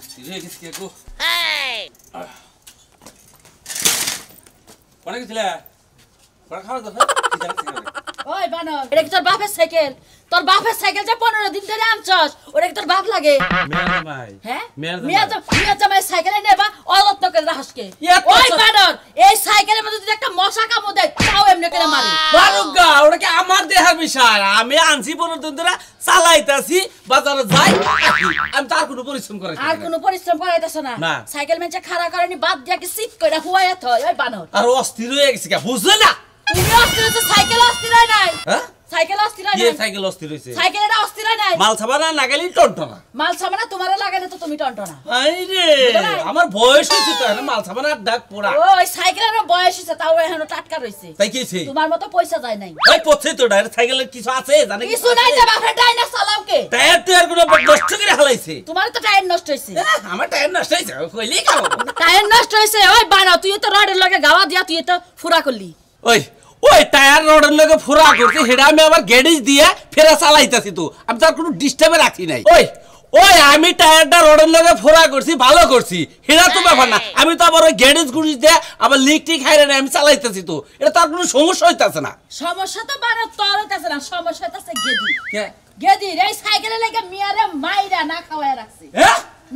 অস্থির হয়ে গেছি গো কোনে গেছিলে কোনে খাওয়া দাও ওই বানর এটা কি তোর বাপের সাইকেল তোর বাপের সাইকেল যে 15 দিন ধরে আনছস ওটা কি তোর বাপ লাগে মেয়া ভাই হ্যাঁ মিয়া জামাই সাইকেলে নেবা অযত্ন করে রাখসকে ওই বানর এই সাইকেলের মধ্যে যদি একটা মশা কামড় দেয় তাও এমনি করে মারি বারুগা ওটা কি আমার দেহার বিষয় আমি আনছি 15 দিন ধরে চালাইতাছি বাজারে যাই আমি তার কোনো পরিশ্রম করাই আর কোনো পরিশ্রম করাইতাছ না সাইকেল মেঞ্চে খাড়া করেনি বাদ দিয়া কি সিট কইরা হুয়ায়া থয় ওই বানর আর অস্থির হয়ে গেছি বুঝলে না তুমি অস্থির হইছো সাইকেল অস্থির হয় নাই হ্যাঁ সাইকেল অস্থির হয় নাই কি সাইকেল অস্থির হইছে সাইকেল এটা অস্থির হয় নাই মাল ছাবানা লাগাইলি টনটনা মাল ছাবানা তোমারে লাগাইলে তো তুমি টনটনা আইরে আমার বয়স হইছে তো না মাল ছাবানার ডাক পোড়া ওই সাইকেলের বয়স হইছে তাও এখনো টাটকা রইছে তাই কিছে তোমার মতো পয়সা যায় নাই ওই পথে তো ডাইরেক্ট সাইকেলের কিছু আছে জানে কিছু নাই যে বাপরে ডাইনা চালাও কে টায়ার টুয়ার গুলো নষ্ট করে হালাইছে তোমার তো টায়ার নষ্ট হইছে আমার টায়ার নষ্ট হইছে কইলি কাও টায়ার নষ্ট হইছে ওই বানা তুই তো রডের লগে গাওয়া দিয়া তুই তো ফুরা করলি ওই টায়ার রডের লগে ফুরা করতে হেডা আমি আবার গ্যারেজ দিয়ে ফেরা চালাইতাছি তো আমি তার কোনো ডিস্টার্বে রাখি নাই ওই আমি টায়ারটা রডের লগে ফুরা করছি ভালো করছি হেডা তো ব্যাপার না আমি তো আবার ওই গ্যারেজ গুড়ি দিয়ে আবার লিক টিক খাইরে না আমি চালাইতাছি তো এটা তার কোনো সমস্যা হইতাছে না সমস্যা তো বানা তোর হইতাছে না সমস্যা হইতাছে গেদি রে সাইকেলে লাগা মিয়ারে মাইরা না খাওয়ায় রাখছি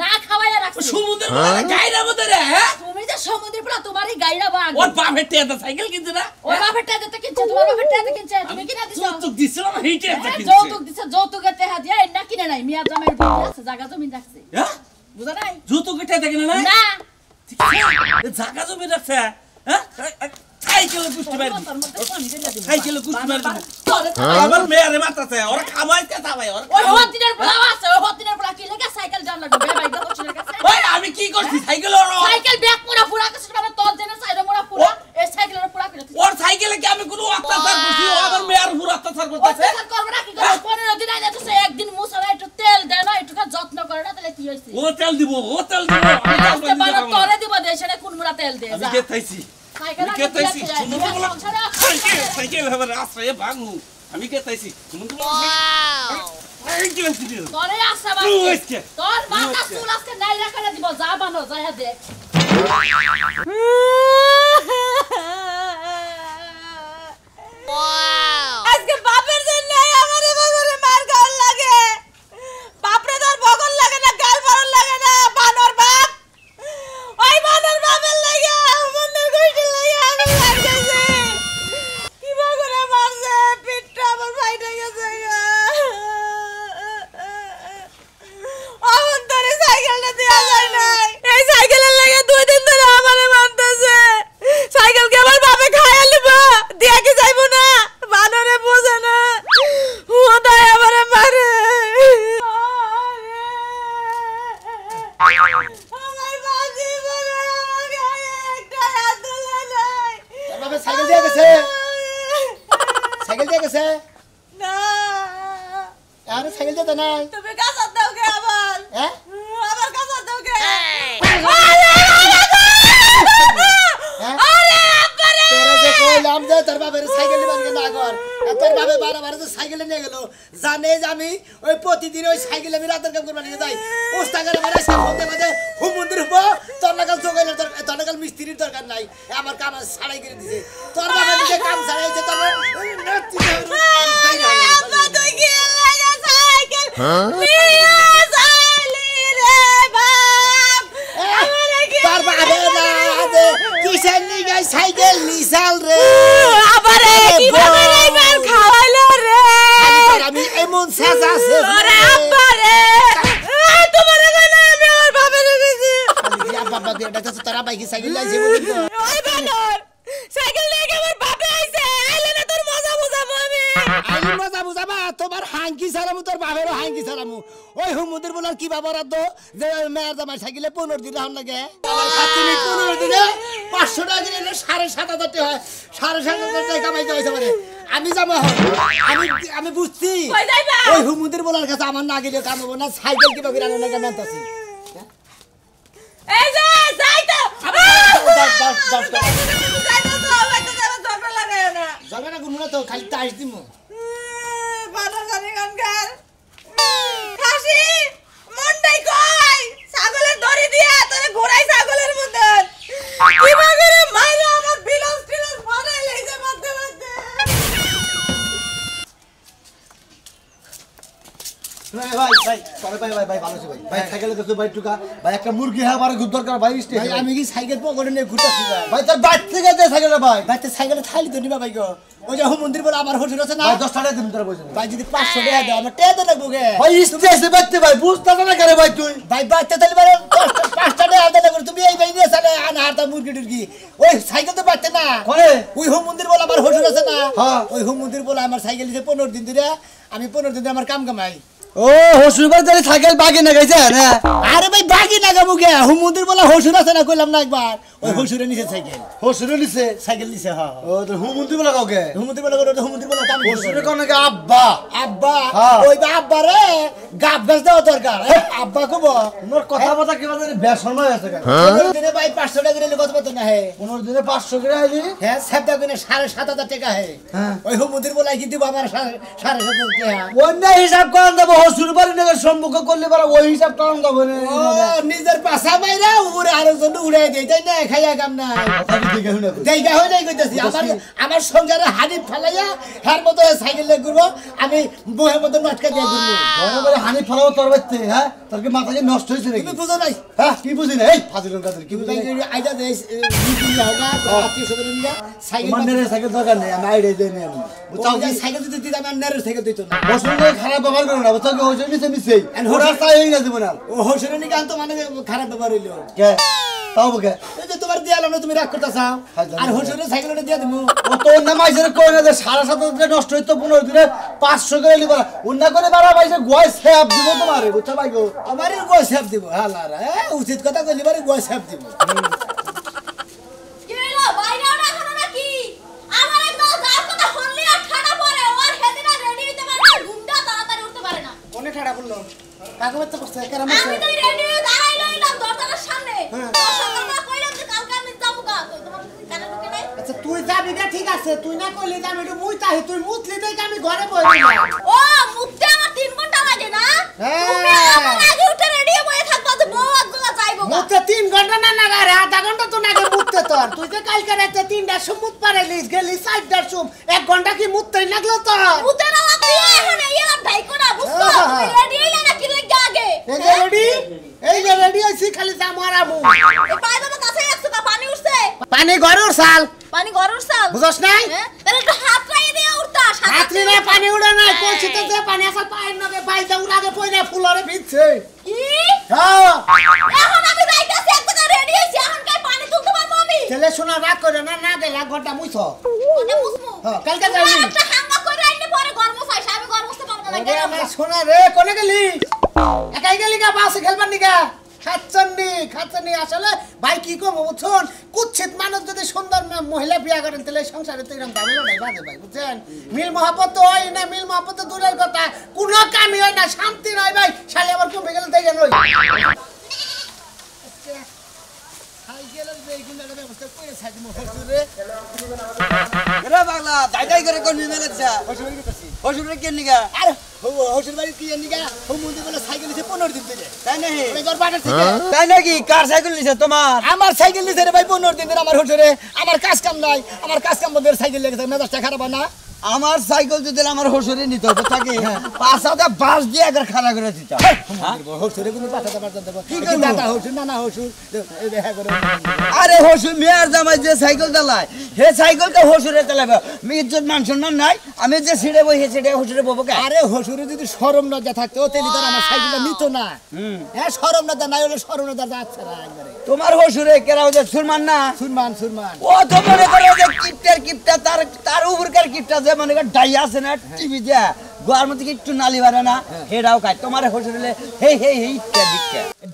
না খাওয়ায় রাখছি সমুদ্রের পাড়ে গাইরা মধ্যে রে তুমি যে সমুদ্রের পাড়ে তোমারই গাইরা বাগ ওর বাপের টিয়াতে সাইকেল কিনছে না ওর বাপের টিয়াতে তো কিনছে তোমার বাপের টিয়াতে কিনছে তুমি কিনা দিছো যৌতুক দিছিল না হেইটা কিনছে যৌতুক দিছে যৌতুকের টাকা দিয়া না কিনে নাই মিয়া জামাইয়ের বিল আছে জায়গা জমি রাখছে হ্যাঁ বুঝা নাই যৌতুকের টাকা কিনে নাই না জায়গা জমি রাখছে হ্যাঁ সাইকেলে গুষ্টি মারি সাইকেলে গুষ্টি মারি আমার মেয়েরে মারতাছে ওরা খামাইতে থামাই ওই হতিনের পোলা আছে ওই হতিনের পোলা কি লাগা সাইকেল জাম লাগবে ভাই দাও ছিনের কাছে ওই আমি কি করছি সাইকেল সাইকেল ব্যাক পুরা কাছে মানে তোর জেনে সাইড পুরা এই সাইকেলের পুরা করে ওর সাইকেলে কি আমি কোনো অত্যাচার করছি ও আমার মেয়ের উপর অত্যাচার করতেছে অত্যাচার করবে না কি করে 15 দিন আইলে তো সে একদিন মুছালা একটু তেল দেয় না একটু যত্ন করে না তাহলে কি হইছে ও তেল দিব আমি তোরে দিব দেশে কোন মুরা তেল দে আমি কেতাইছি সাইকেল হবে রাস্তায় ভাঙু আমি কেতাইছি তোরে আশা তোর মাথা চুল আজকে নাই রাখা দিব যা বানো যাইয়া দেখ আজকে বাপের জন্য আমারে বাবারে মার গাল লাগে বাপরে তোর বগল লাগে না গাল মারল লাগে না বানর বাপ ওই বানর বাপের লাগে মনের কইতে লাগে আমি লাগছে কি বগরে মারছে পিঠটা আমার ফাইটা গেছে আমার তোরে সাইকেলটা দেয়া যায় নাই এই সাইকেলের লাগে 2 দিন ধরে আমারে মারতেছে সাইকেল কে আমার বাপে খাইয়া লিবা দিয়া কি যাইবো না বানরে বোঝে না ও দাই আমারে মারে আমার বাজি বলে আমার গায়ে একটা হাত তুলে নাই তোর বাপে সাইকেল দিয়ে গেছে সাইকেল দিয়ে গেছে না আরে সাইকেল দিয়ে নাই তুমি কাছে দাও কে আবার হ্যাঁ আবার কাছে দাও কে আরে আব্বারে তোরে যে কইলাম যে তোর বাপের সাইকেল নিবান কেন আগর তোর বাপে বারবার যে সাইকেল নিয়ে গেল জানে যে আমি ওই প্রতিদিন ওই সাইকেল আমি রাতের কাম করবা নিয়ে যাই ওস্তাগারে মারে সামনে মাঝে হুমন্দির হবো তোর নাগাল জোগাইলে তোর নাগাল মিস্ত্রির দরকার নাই আমার কাম ছাড়াই করে দিছে তোর বাপে নিজে কাম ছাড়াইছে তোর আব্বা তুই কি লাগা সাইকেল নিয়ে যাইলি রে বাপ আমারে কি তোর বাপে না আদে কিসের নিয়ে সাইকেল নিছাল রে আবারে কিভাবে রাইবার খাওয়াইলো রে আমি এমন সাজা আছে আরে আব্বারে তোমারে কইনা আমি আমার বাপের কইছি বাবা দিয়ে এটা তো তারা বাইকে সাইকেল লাইছে বলি তো ওই বানর সাইকেল নিয়ে আমার বাপে আইছে আইলে না তোর মজা বুঝাবো আমি মজা বুঝাবা তোমার হাঙ্কি ছাড়ামু তোর বাপেরও হাঙ্কি ছাড়ামু ওই হুমুদের বলার কি বাবা রাত যে মেয়ের জামাই সাইকেলে 15 দিন রাউন লাগে আমার খাতিনি 15 দিনে 500 টাকা দিলে 7,500 টাকা হয় 7,500 টাকা কামাইতে হইছে মানে আমি যাবো আমি বুঝছি কই যাইবা ওই হুমুদের বলার কাছে আমার না গেলে কাম হবে না সাইকেল কিভাবে রানো না জানতাছি এই যে যাই তো যাবে না গুনগুনা তো খালি টাইস দিমু বানর জানি গানকার খাসি মন্ডাই কই ছাগলের ভাই ভাই সরে ভাই ভাই ভাই ভালো আছে ভাই ভাই সাইকেলে তো ভাই টুকা ভাই একটা মুরগি আমার খুব দরকার ভাই স্টে ভাই আমি কি সাইকেল পকেটে নিয়ে ঘুরতেছি ভাই তোর বাড়ি থেকে দে সাইকেলে ভাই ভাই তো সাইকেলে থাইলি তো নিবা ভাই গো ওই যে মন্দির বলে আমার হোটেল আছে না ভাই 10 টাকা দিন তোর বলছেন ভাই যদি 500 টাকা দাও আমরা টেদে লাগবো গে ভাই স্টেজে বাইতে ভাই বুঝতাছ না করে ভাই তুই ভাই বাইতে তাহলে ভাই 5 টাকা দাও করে তুমি এই ভাই নিয়ে চলে আনা হারতা মুরগি টুরগি ওই সাইকেল তো বাইতে না করে ওই মন্দির বলে আমার হোটেল আছে না ওই মন্দির বলে আমার সাইকেল দিতে 15 দিন ধরে আমি 15 দিন ধরে আমার কাম কামাই ও হসুর বাড়ি সাইকেল বাগি না গেছে না আরে ভাই বাগি না গাবো গে হুমুন্দির বলা হসুর আছে না কইলাম না একবার ওই হসুরে নিছে সাইকেল হসুরে নিছে সাইকেল নিছে হ্যাঁ ও তো হুমুন্দির বলা কাউকে হুমুন্দির বলা করে হুমুন্দির বলা কাম হসুরে কোন কে আব্বা আব্বা ওই আব্বা রে গাব গাছ দাও দরকার আব্বা কব মোর কথা কথা কি বাজে বেশ সময় আছে কেন 15 দিনে ভাই 500 টাকা দিলে কত পাত না হে 15 দিনে 500 করে আইলি হ্যাঁ সেটা দিনে 7500 টাকা হে ওই হুমুন্দির বলা কি দিব আমার 7500 টাকা অন্য হিসাব কোন দেব হসুর বাড়ি নগর সম্মুখ করলে পারে ওই হিসাব কোন দেব না ও নিজের পাছা বাইরা উপরে আরেকজন উড়াই দেই তাই না খাইয়া কাম না দেইগা হই নাই কইতাছি আমার সংসারে হানি ফলাইয়া হার মতো সাইকেল লে ঘুরবো আমি বহের মতো নাটকা দিয়ে ঘুরবো বলে হানি ফলাও তোর বাইতে হ্যাঁ তোর কি মাথা কি নষ্ট হইছে নাকি তুমি বুঝো নাই হ্যাঁ কি বুঝি না এই ফাজিলন কাদের কি বুঝি আইডা দে নিদি লাগা আত্মীয় স্বজন নিয়া সাইকেল মানে সাইকেল দরকার নেই আমি আইডা দেই না বুঝাও কি সাইকেল যদি দিতাম আমি নেরের সাইকেল দিত না বসলে খারাপ ব্যবহার করো না বুঝাও কি হইছে নিছে নিছে ওরা চাই না দিব না ও হোসেন নি গান তো মানে খারাপ ব্যবহার হইলো কে তাও বকে এই যে তোমার দিয়ালো না তুমি রাগ করতেছাও আর হোসেনের সাইকেলটা দিয়া দিমু ও তো অন্য মাইজের কই না যে 7.5 নষ্ট হইতো 15 দিনে 500 করে লিবা অন্য করে বাড়া ভাইছে গোয় সেব দিব তোমারে বুঝছ ভাই গো আমারে গোয় সেব দিব হালারা উচিত কথা কইলি বারে গোয় সেব দিব কি হলো বাইরে ওটা এখন নাকি আমার একদম গাছ কথা শুনলি আর ঠাডা পড়ে ওর হেদিনা রেডি হইতে পারে না ঘুমটা তাড়াতাড়ি উঠতে পারে না কোনে ঠাডা পড়লো কাগজ তো করছে কেরাম আছে আমি তো রেডি হয়ে দাঁড়াই রইলাম দরজার সামনে সকালবেলা কইলাম যে কালকে আমি যাবো গা তো তোমার কানে ঢুকে নাই আচ্ছা তুই যাবি না ঠিক আছে তুই না কইলি আমি একটু মুইতাহি তুই মুতলি দেই আমি ঘরে বই রইলাম ও মুখতে আমার 3 ঘন্টা লাগে না তুমি আমার আগে উঠে রেডি হয়ে বসে থাকবা তো বউ আগুলা যাইবো গা মুততে 3 ঘন্টা না না রে আধা ঘন্টা তো নাগে মুততে তোর তুই যে কালকে রাতে 3টার সময় মুত পারেলিস গেলি 4টার সময় 1 ঘন্টা কি মুততেই লাগলো তোর মুতে না লাগবে এখন এলাম ভাইকো না বুঝছো তুমি রেডি হইলা না কি লাগে আগে এই যে রেডি হইছি খালি যা মারামু এই পায়জামা কাছে একটু পানি উঠছে পানি ঘরে উড়ছাল পানি ঘরে উঠছাল বুঝছ নাই তাহলে একটু হাত রাই দিয়ে উঠতা হাত রে পানি উড়ে নাই কলছিতে যে পানি আসল পায়ের নগে বাইদা উড়াগে পয়না ফুলরে ভিজছে কি হ্যাঁ এখন আমি যাইতাছি একদম রেডি হইছি এখন কাই পানি তুলতে পারবো আমি ছেলে শোনা রাগ করে না না গেলা ঘন্টা মুইছ ওটা মুসমু হ্যাঁ কালকে যাইনি একটা হাঙ্গা করে আইনি পরে গরম চাইছ আমি গরম করতে পারবো না ওরে আমার শোনা রে কোনে গেলি একাই গেলি গা বাসে খেলবার নিগা খাচ্ছনি আসলে ভাই কি কম বুঝছুন কুচ্ছিত মানুষ যদি সুন্দর মহিলা বিয়া করেন তাহলে সংসারে তো এরকম ঝামেলা নাই বাজে ভাই বুঝছেন মিল মহব্বত তো হয় না মিল মহব্বত তো দূরের কথা কোনো কামই হয় না শান্তি নয় ভাই শালি আবার কমে গেলে দেখে নই সাইকেলের বেগুনের ব্যবস্থা করে সাইড মহজুরে এরা বাংলা দাইদাই করে কোন নিমেলে দিছা হসুরি করতেছি হসুরে কে নিগা আর হসুর বাড়ি কি নিগা ও মন্দির বলে সাইকেল নিছে 15 দিন ধরে তাই নাকি ওইবার বাটার থেকে তাই নাকি কার সাইকেল নিছে তোমার আমার সাইকেল নিছে রে ভাই 15 দিন ধরে আমার হসুরে আমার কাজ কাম নাই আমার কাজ কাম বন্ধের সাইকেল লেগেছে মেজাজটা খারাপ না আমার সাইকেল যদি আমার হসুরে নিতে হতো থাকে পাছাতে বাস দিয়ে একবার খাড়া করে দিতা হসুরে কোনো পাঠাতে পারতাম দেব কি করব দাদা হসুর না না হসুর দেখা করে আরে হসুর মেয়ার জামাই যে সাইকেল চালায় হে সাইকেলটা হসুরে চালাবে আমি ইজ্জত মান সম্মান নাই আমি যে সিড়ে বই হে সিড়ে হসুরে ববো কে আরে হসুরে যদি শরম লজ্জা থাকতো তাহলে তো আমার সাইকেলটা নিত না হ্যাঁ শরম লজ্জা নাই হলে শরম লজ্জা যাচ্ছে না একবারে তোমার হসুরে কেরা ওই যে সুরমান না সুরমান ও তো মনে করে যে কিপটার তার উপরকার কিপটা যে মনে করে ডাই আছে না টিভি যা গোয়ার মধ্যে একটু নালি বাড়ে না হেডাও খায় তোমার হসুরে হে হে হে ইত্যাদি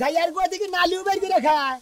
যাইয়ার গোয়া থেকে নালিও বের করে খায়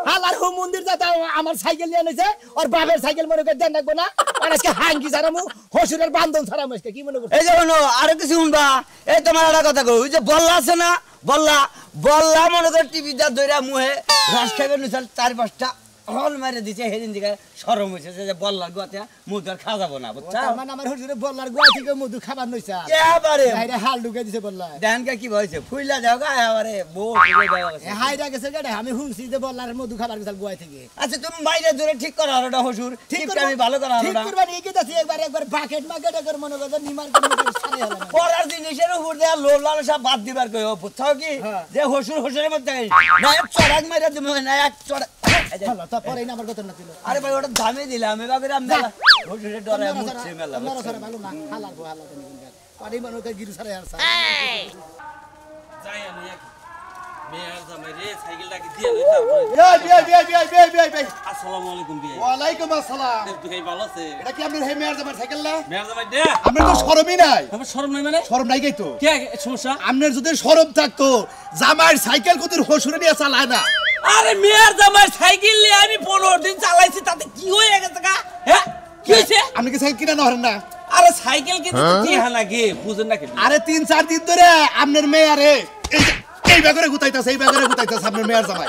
হালার হো মন্দির যাতে আমার সাইকেল নিয়ে এনেছে আর বাপের সাইকেল মনে করে দেন রাখবো না আর আজকে হাঙ্গি ছাড়ামু হসুরের বান্ধন ছাড়ামু আজকে কি মনে করছো এই যে শোনো আরো কিছু শুনবা এই তোমার একটা কথা কই ওই যে বল্লা আছে না বল্লা মনে করে টিভি দা দইরা মুহে রস খাইবে নিছাল 4-5টা হল মারে দিছে সেদিন দিকে শরম হইছে যে বললার গোতে মুদার খা যাব না বুঝছা তার মানে আমার হুজুরে বললার গোয়া থেকে মধু খাবার নইছা এবারে হাইরে হাল ঢুকে দিছে বললা দেনকে কি হইছে ফুইলা যাও গা এবারে বউ ফুলে যাও হাইরা গেছে গাড়ে আমি হুনছি যে বললার মধু খাবার গেছে গোয়া থেকে আচ্ছা তুমি মাইরে জোরে ঠিক করো আরোটা হসুর ঠিক আমি ভালো করা ঠিক আরোটা করবা নি কি দাসি একবার বাকেট মাকেট করে মনে করে নিমার করে সারে হলো পরার জিনিসের উপর দেয়া লোভ লালসা বাদ দিবার কই বুঝছো কি হ্যাঁ। যে হসুরের মধ্যে না এক চড়াক মাইরা দিমু না এক চড়া হলো তো পরে না আমার কথা না ছিল আরে ভাই ওটা দামে দিলাম এবারে আমি হসুরের ডরে মুছছে মেলা আমরা সারা ভালো না হালার গো হালার পানি মনে করে গিরু সারে আর যাই আমি এক মেয়ার জামাই রে সাইকেলটাকে দিয়ে লই তারপরে আসসালামু আলাইকুম বিয়ে ওয়ালাইকুম আসসালাম। তুই কি ভালো আছে এটা কি আপনার হে মেয়ার জামার সাইকেল না? মেয়ার জামাই দে আপনার তো শরমই নাই। আমার শরম নাই মানে শরম নাই তো। কে সমস্যা আপনার যদি শরম থাকতো জামার সাইকেল কত হসুরে নিয়ে চালায় না। আরে মেয়ার জামাই সাইকেল নিয়ে আমি 15 দিন চালাইছি তাতে কি হয়ে গেছে কা হ্যাঁ কি হইছে আপনি কি সাইকেল কিনা নরেন না? আরে সাইকেল কিনতে কি হানা গে বুঝেন না কি আরে 3-4 দিন ধরে আপনার মেয়ারে এই ব্যাগরে গুতাইতাছে আপনার মেয়ার জামাই।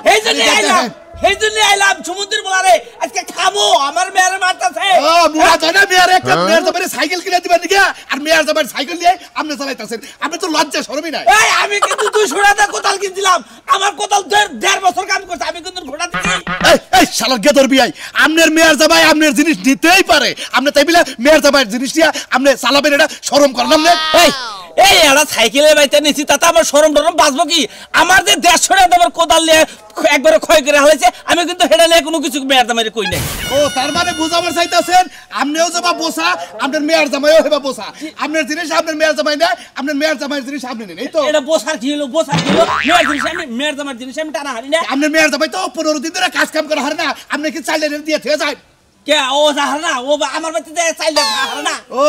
এই জন্য আইলাম সমুদ্রের বলারে আজকে খাবো আমার মেয়ারে মারতাছে ও মুরা জানা মেয়ারে একটা মেয়ার জামারে সাইকেল কিনে দিবেন নাকি? আর মেয়ার জামার সাইকেল নিয়ে আপনি চালাইতাছেন। আপনি তো লজ্জা শরমই নাই। এই আমি কিন্তু 200 টাকা কোদাল কিনছিলাম আমার কোদাল 1.5 বছর কাম করছে আমি কিন্তু ঘোড়া দিছি এই শালার গেদর বিয়াই আপনার মেয়ার জামাই আপনার জিনিস নিতেই পারে। আপনি তাই বলে মেয়ার জামাইয়ের জিনিস নিয়ে আপনি চালাবেন এটা শরম করলাম না? এই এরা সাইকেলের বাইতে নিছি তাতে আমার শরম টরম বাঁচবো কি আমার যে 150 টাকা আমার কোদাল নিয়ে একবারে ক্ষয় করে হয়েছে আমি কিন্তু হেডা নিয়ে কোনো কিছু মেয়ার জামাইরে কই নাই ও তার মানে বুঝাবার চাইতাছেন আপনিও যাবা বসা আপনার মেয়ার জামাইও হেবা বসা আপনার জিনিস আপনার মেয়ার জামাই না আপনার মেয়ার জামাইয়ের জিনিস আপনি নেন এই তো এটা বসার কি হলো মেয়ার জামাইয়ের জিনিস আমি টানা হারি না আপনার মেয়ার জামাই তো 15 দিন ধরে কাজ কাম করা হারে না আপনি কি চাইলে দিয়ে থেকে যায় কে ও যাহার না ও আমার বাড়িতে যায় চাইলে খাহার না ও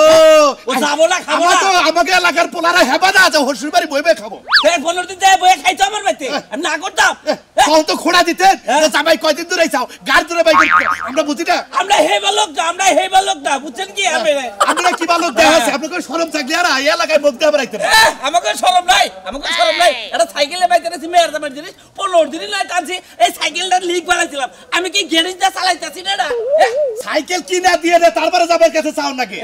ও যাবো না খাবো না তো আমাকে এলাকার পোলারা হেবা না যে হসুর বাড়ি বইবে খাবো এই 15 দিন যায় বয়ে খাইতো আমার বাড়িতে আমি না করতাম তখন তো খোড়া দিতেন জামাই কয়দিন ধরে চাও গাড়ি ধরে বাইক আমরা বুঝি না আমরা হেবা লোক না বুঝছেন কি আপনারা কি ভালো দেখা আছে আপনাকে শরম থাকলে আর এই এলাকায় মুখ দিয়ে রাখতে আমাকে শরম নাই এটা সাইকেলে বাইতে নাছি মেয়ার জামাইয়ের জিনিস 15 দিন নাই টানছি এই সাইকেলটা লিক বানাইছিলাম আমি কি গ্যারেজ দিয়ে চালাইতাছি না সাইকেল কিনা দিয়ে দে তারপরে যাবার কাছে চাও নাকি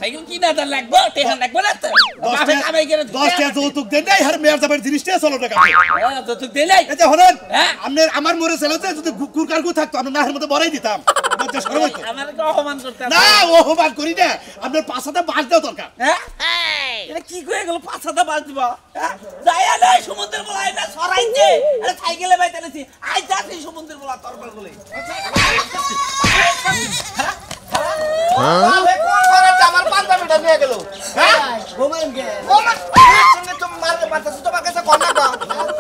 সাইকেল কিনা দা লাগবো টেহা লাগবো না তো বাপে কামাই করে 10 টাকা যৌতুক দেন নাই আর মেয়ার জামাইয়ের জিনিসটা চলো টাকা তো তুই দিলাই এই যে হলেন আপনি আমার মরে ছেলেতে যদি কুরকার গু থাকতো আমি নাহের মধ্যে বড়াই দিতাম লজ্জা শরম হইতো আমাকে অপমান করতে না ও অপমান করি না আপনার পাছাতে বাস দেওয়া দরকার এটা কি কই গেল পাছাটা বাজ দিবা যাইয়া নাই সমুদ্রের বলাই না সরাইছে আরে সাইকেলে বাইতে নাছি আই যাচ্ছি সমুদ্রের বলা তরবার বলে আরে কোন ঘরে আমার পাঞ্জাবিটা নিয়ে গেল হ্যাঁ ঘুমেন গে তুমি তো মারতে পারতাছ তোমার কাছে কোন না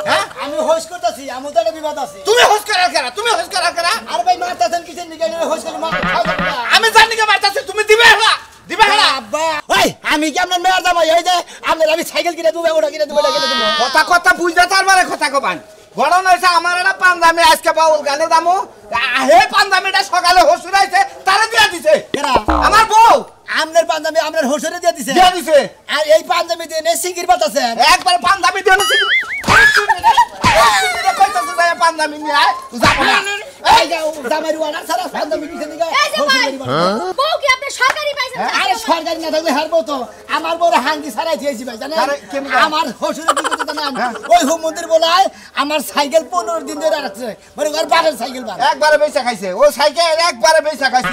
হ্যাঁ আমি হোস করতেছি আমুদার বিবাদ আছে তুমি হোস করা আরে ভাই মারতাছেন কিসের নিকে হোস করে মার আমি জানি কে মারতাছি তুমি দিবে হেলা আব্বা ওই আমি কি আপনার মেয়ার জামাই এই যে আমি সাইকেল কিনে দেব ওটা কিনে দেব কথা বুঝতে তারবারে কথা কবান গড়ন হইছে আমার একটা পাঞ্জাবি আজকে বাউল গানে দামু হে পাঞ্জাবিটা সকালে হসুর আইছে তারে দিয়া দিছে আমার বউ আমনের পাঞ্জাবি আমনের হসুরে দিয়া দিছে আর এই পাঞ্জাবি দিয়ে নে সিগির বাতাছে একবার পাঞ্জাবি দিয়ে নে সিগির কইতাছ যায় পাঞ্জাবি নিয়ে আয় যাবো না এই যাও জামাই ওয়ানা সারা পাঞ্জাবি কিনে দিগা বউ কি আপনি সরকারি পাইছেন আরে সরকারি না থাকলে হারবো তো আমার বড় হাঙ্গি ছাড়াই দিয়েছি ভাই জানেন আমার হসুরে দিতে জানেন ওই হোম মন্দির বলায় আমার সাইকেল 15 দিন ধরে রাখছে মানে ওর বাবার সাইকেল বার একবারে বেচা খাইছে ও সাইকেল একবারে বেচা খাইছে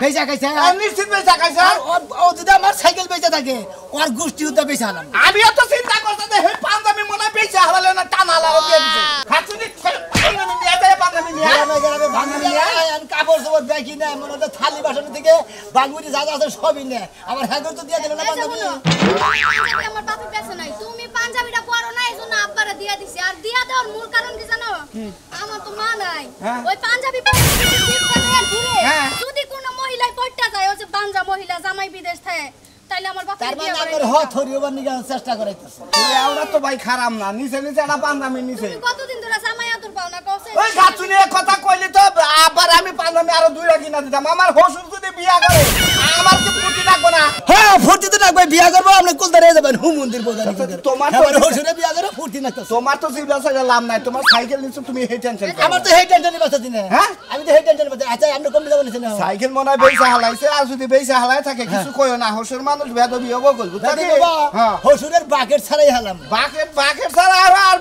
বেচা খাইছে নিশ্চিত বেচা খাইছে ও যদি আমার সাইকেল বেচা থাকে ওর গোষ্ঠী উদ্দা বেচা হলাম আমি তো চিন্তা করতে যে হে পাঞ্জাবি মনে বেচা হলালে না টানা লাগা দিয়ে দিছে খাচ্ছি নিয়ে যায় পাঞ্জাবি নিয়ে গেরামে ভাঙনি আমি কাপড় সব দেখি না মনে তো থালি বাসন থেকে বাঙুরি যা আছে সবই নে আমার হ্যাগর তো দিয়ে দিল না পাঞ্জাবি আমার বাপের কাছে নাই তুমি পাঞ্জাবিটা পরো না এজন্য আব্বারে দিয়া দিছি আর দিয়া দেওয়ার মূল কারণ কি জানো আমার তো মা নাই ওই পাঞ্জাবি পরে ঘুরে যদি কোনো মহিলা পড়তে যায় ওই যে বাঞ্জা মহিলা জামাই বিদেশ থাকে তাইলে আমার বাপের বিয়ে করে তারপর হত হরিবার নিগা চেষ্টা করাইতেছে ওরা তো ভাই খারাপ না নিচে একটা পাঞ্জাবি নিচে কতদিন ধরে জামাই আদর পাও না কওছে ওই গাছুনি কথা কইলি তো আবার আমি পাঞ্জাবি আরো 2 টা কিনা দিতাম আমার হসুর যদি বিয়া করে আমার কি ফুটি লাগবে না হ্যাঁ ফুটি তো লাগবে বিয়া করব আপনি কোন দাঁড়িয়ে যাবেন হুম মন্দির বোঝানি তোমার হসুরে বিয়া করে ফুর্তি না তোমার তো জিবলা সাইকেল লাভ নাই তোমার সাইকেল নিছো তুমি এই টেনশন আমার তো হেই টেনশনই বাঁচতে দিনে হ্যাঁ আমি তো হেই টেনশন বাঁচতে আচ্ছা আমরা কম যাবো না সাইকেল মনে হয় বেইসা হালাইছে আর যদি বেইসা হালাই থাকে কিছু কইও না হোসের মানুষ বেদবি হবো গল বুঝা কি হ্যাঁ হসুরের বাকেট ছাড়াই হালাম বাকের ছাড়া আর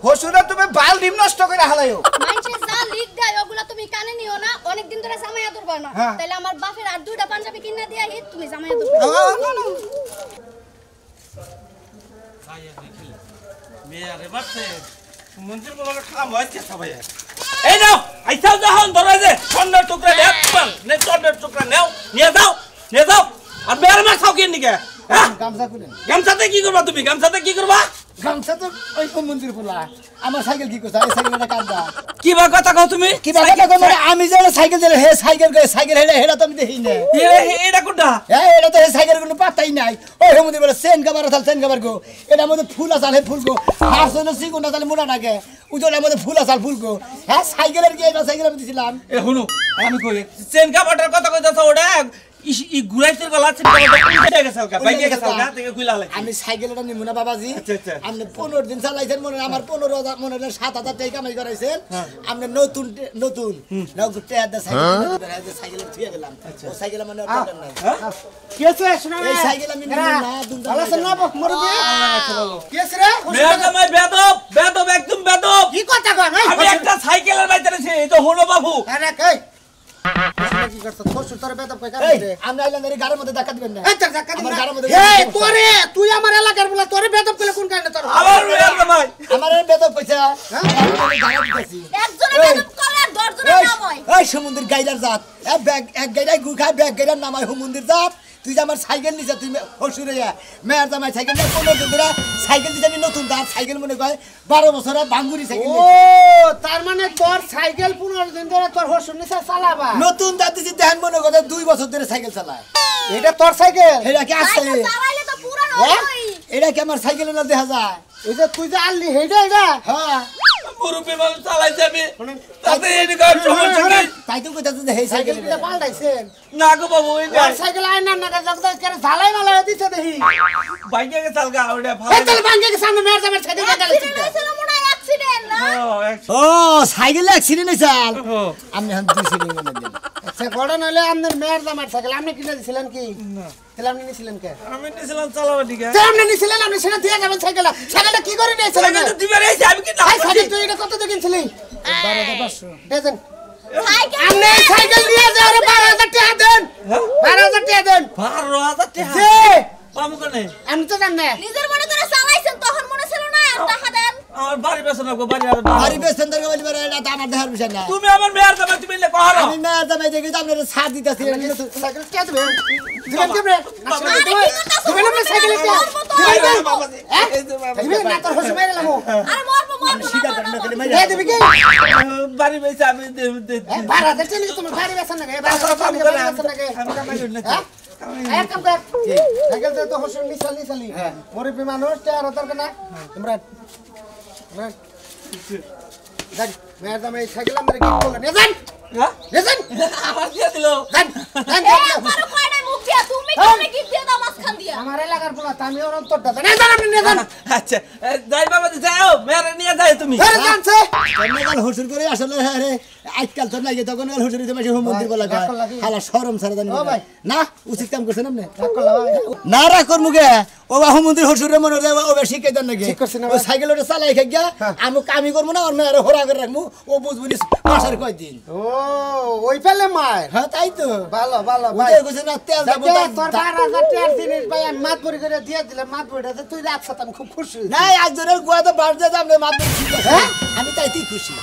হোসুরের তুমি বাল ডিম নষ্ট করে হালাইও মানুষের যা লিক দেয় ওগুলা তুমি কানে নিও না অনেকদিন ধরে জামাইয়া ধরবা না তাহলে আমার বাপের আর দুইটা পাঞ্জাবি কিনা দিয়া হি তুমি জামাইয়া ধরবা মেয়ারে বাচ্চা মন্দির বলার কাম হচ্ছে সবাই এই নাও আইসাও যখন ধরে যে স্বর্ণের টুকরা একবার নে স্বর্ণের টুকরা নাও নিয়ে যাও আর মেয়ের মা খাও কি নিকে গামছা খুলেন গামছাতে কি করবা তুমি গামছাতে কি করবা গামছা তো ওই মন্দির পোলা আমার সাইকেল কি করছ এই সাইকেলটা কান্দা কি বা কথা কও তুমি কি বাবা মানে আমি যে সাইকেল দিলে হে সাইকেল হেডা তো আমি দেখি না এটা কোনটা এটা তো সাইকেল কোনো পাতাই নাই ওই মন্দির বলে সেন কাবার গো এটার মধ্যে ফুল আসাল হে ফুল গো হাস হলো সিগুন না তাহলে মোটা ডাকে উজলের মধ্যে ফুল আসাল ফুল গো হ্যাঁ সাইকেলের কি এটা সাইকেল আমি দিছিলাম এ হুনু আমি কই চেন কাপড়ের কথা কইতাছ ওটা ই গুরাইতের গলা আছে উল্টে গেছে কা বাইকে গেছে কা থেকে কইলা লাগে আমি সাইকেলটা নিমু না বাবাজি আপনি 15 দিন চালাইছেন মনে আমার 15000 মনে 7000 টাকা কামাই করাইছেন আপনি নতুন নাও গুটে আদা সাইকেল থিয়ে গেলাম ও সাইকেল মানে অর্ডার নাই কি আছে শোনা এই সাইকেল আমি নিমু না দুন্দা ভালো আছে না মরবি কি আছে রে মেয়া জামাই বেদব একদম বেদব কি কথা কয় আমি একটা সাইকেলের বাইতে রেছি এই তো হলো বাবু আরে কই কি করছ ছোট তোর বেদব কই কারে রে আমরা আইলাম এই গাড়ির মধ্যে ধাক্কা দিবেন না এই ধাক্কা দিবি আমার গাড়ির মধ্যে এই তোরে তুই আমার এলাকার বলা তোরে বেদব কইলে কোন কারণে তোর আবার মেয়া জামাই আমার বেদব কইছে আমি গাড়ি দিতেছি একজনে বেদব করে আর দশজনে নাময় এই সমুদ্রের গাইলার জাত এক গাইলাই গু খায় ব্যাগ গাইলার নামায় সমুদ্রের জাত তুই যে আমার সাইকেল নিছে তুই হসুরে মেয়ের জামাই সাইকেল না 15 দিন ধরে সাইকেল দিতে আমি নতুন দাঁত সাইকেল মনে কয় 12 বছর বাঙ্গুরি সাইকেল ও তার মানে তোর সাইকেল 15 দিন ধরে তোর হসুর নিছে চালাবা নতুন দাঁত দিছি দেখেন মনে করে 2 বছর ধরে সাইকেল চালায় এটা তোর সাইকেল এটা কি আসছে চালাইলে তো পুরান হই এটা কি আমার সাইকেল না দেখা যায় এই যে তুই যে আনলি হেডা এটা হ্যাঁ মুরুবি মানুষ চালাই যাবে তাতে এদিকে কার সমস্যা নাই তাই তো কইতাছ যে এই সাইকেল সাইকেলটা পাল্টাইছেন না গো বাবু এই তোর সাইকেল আইনা না জগদা করে ঝালাই মালাই দিতে দেখি বাইকে গে চালগা ওটা এই ভালো চল ভাঙ্গে কে সামনে মেয়ের জামাই সাইকেল গেল হইছিল মনে হয় অ্যাক্সিডেন্ট না ও সাইকেল অ্যাক্সিডেন্ট হইছে আমি হান দিছি নি মনে দিন আচ্ছা গড়ন হইলে আপনার মেয়ের জামাই সাইকেল আপনি কিনে দিছিলেন কি না তাহলে আপনি নিছিলেন কে আমি নিছিলাম চালাবা দিকে আপনি নিছিলেন আপনি সেটা দিয়ে যাবেন সাইকেলটা কি করে নিয়েছিলেন আমি তো দিবে রেছি আমি কি না সাইকেল তুই এটা কত দিয়ে কিনছিলি 12500 দেন সাইকেল আপনি সাইকেল নিয়ে যাও 12000 টাকা দেন 12000 টাকা দেন 12000 টাকা যে পামু কেন আমি তো জানি না নিজের মনে করে চালাইছেন তখন মনে ছিল না টাকা দেন আমার বাড়ি বেসন গো বাড়ি আর বাড়ি বেচেন দরকার বলি পারে এটা আমার দেহার বিষয় না তুমি আমার মেয়ার জামাই তুমি লে কহারো আমি মেয়ের জামাই দেখি তো আপনার সাথ দিতেছি সাইকেল কে দেবে দিবেন দেবে দিবেন আপনি সাইকেল কে দিবেন না তোর হসে মেরে লামো আরে মরবো স্বীকার করেন না খালি এ দিবি কি বাড়ি বেসে আমি 12000 টাকা নিয়ে তোমার বাড়ি বেচন না 12000 টাকা নিয়ে বাড়ি বেচন না আমি জামাই করি না এক কাম কর সাইকেল তো হসে নিছালি মরিবি মানুষ টাকা দরকার না ইমরান যান মেয়ের জামাই সাইকেল আমরা কি বললেন নেন নেন আমার দিয়ে দিলো যান আমারও কয়টা মুখ দিয়া তুমি কেমনে কি দিয়ে দাও মাঝখান দিয়া আমার এলাকার পোলা আমি ওর অন্তরটা নেন যান আপনি নেন আচ্ছা যাই বাবা যাও মেরে নিয়ে যাই তুমি ধরে জানছে কন্যাকাল হসুর করে আসলে হ্যাঁ রে আজকাল তো লাগে তখন কাল হসুর দিতে মাসে মন্দির বলা যায় হালা শরম ছাড়া জানি না উচিত কাম করছেন আপনি না রাখ কর মুগে ও বাহু মন্দির হসুরের মনে রে ও বেশি কে দেন নাকি ও সাইকেল ওটা চালাই খাই গিয়া আমি করবো না আর মেয়ের হোরা করে রাখবো ও বুঝবুনি মাসের কয়দিন ও ওই ফেলে মার হ্যাঁ তাই তো ভালো ভালো ভাই উদয় কইছে না তেল দাও তোর 12000 টাকার জিনিস ভাই আমি মাত পরি করে দিয়ে দিলাম মাত পরিটা তুই রাখছ আমি খুব খুশি না একজনের গুয়াতে বাড়তে যাবে মাত্র ঠিক আছে আমি তাইতেই খুশি